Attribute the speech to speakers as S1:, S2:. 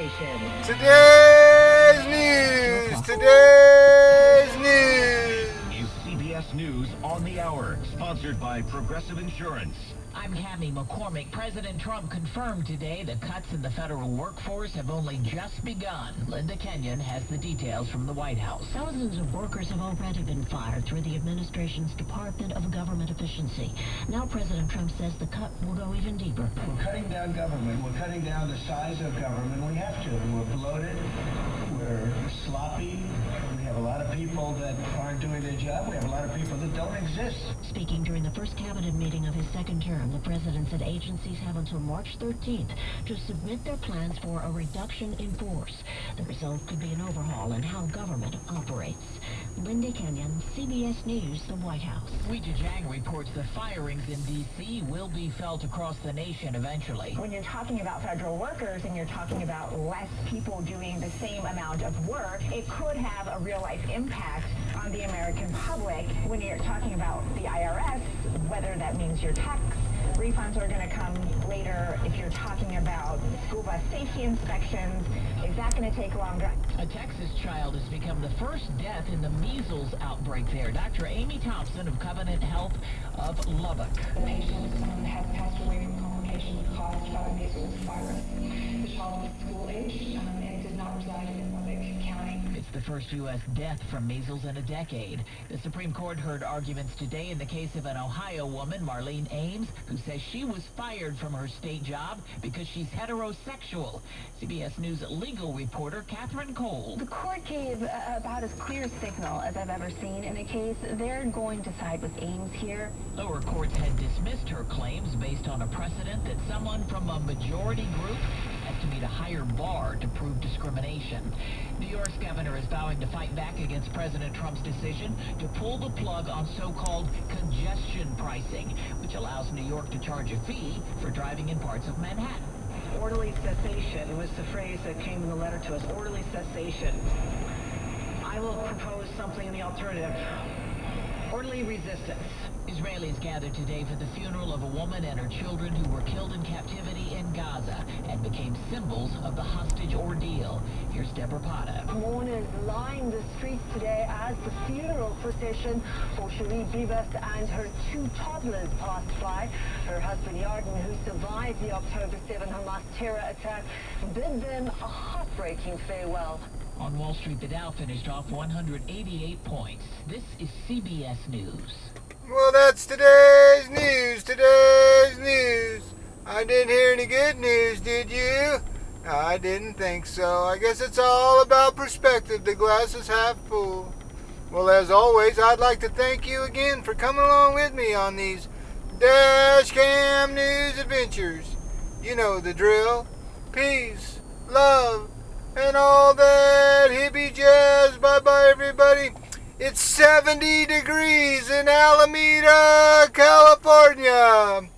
S1: station.
S2: Today's news. Today's news.
S3: Is CBS News on the Hour, sponsored by Progressive Insurance.
S1: I'm Hammy McCormick. President Trump confirmed today the cuts in the federal workforce have only just begun. Linda Kenyon has the details from the White House.
S4: Thousands of workers have already been fired through the administration's Department of Government Efficiency. Now President Trump says the cut will go even deeper.
S5: We're cutting down government. We're cutting down the size of government. We have to. We're bloated. We're sloppy. We have a lot of people that aren't doing their job. We have a lot of people that don't exist.
S4: Speaking during the first cabinet meeting of his second term, the president said agencies have until March 13th to submit their plans for a reduction in force. The result could be an overhaul in how government operates. Linda Kenyon, CBS News, the White House.
S1: Weijia Jiang reports the firings in D.C. will be felt across the nation eventually.
S6: When you're talking about federal workers and you're talking about less people doing the same amount of work, it could have a real-life impact on the American public. When you're talking about the IRS, whether that means your tax refunds are going to come later, if you're talking about school bus safety inspections, is that going to take longer?
S1: A Texas child has become the first death in the measles outbreak there. Dr. Amy Thompson of Covenant Health of Lubbock.
S7: The patient has passed away from complications caused by measles virus. The child was school age and did not reside in Lubbock County.
S1: It's the first U.S. death from measles in a decade. The Supreme Court heard arguments today in the case of an Ohio woman, Marlene Ames, who says she was fired from her state job because she's heterosexual. CBS News legal reporter Catherine Cole.
S8: The court gave about as clear a signal as I've ever seen in a case. They're going to side with Ames here.
S1: Lower courts had dismissed her claims based on a precedent that someone from a majority group has to meet a higher bar to prove discrimination. New York's governor is vowing to fight back against President Trump's decision to pull the plug on so-called congestion pricing, which allows New York to charge a fee for driving in parts of Manhattan.
S9: Orderly cessation was the phrase that came in the letter to us. Orderly cessation. I will propose something in the alternative. Orderly resistance.
S1: Israelis gathered today for the funeral of a woman and her children who were killed in captivity in Gaza and became symbols of the hostage ordeal. Here's Deborah Pata.
S10: Mourners lined the streets today as the funeral procession for Cherie Bibas and her two toddlers passed by. Her husband Yarden, who survived the October 7 Hamas terror attack, bid them a heartbreaking farewell.
S1: On Wall Street, the Dow finished off 188 points. This is CBS News.
S2: Well, that's today's news. Today's news. I didn't hear any good news, did you? I didn't think so. I guess it's all about perspective. The glass is half full. Well, as always, I'd like to thank you again for coming along with me on these dash cam news adventures. You know the drill. Peace, love, and all that hippie jazz. Bye-bye, everybody. It's 70 degrees in Alameda, California.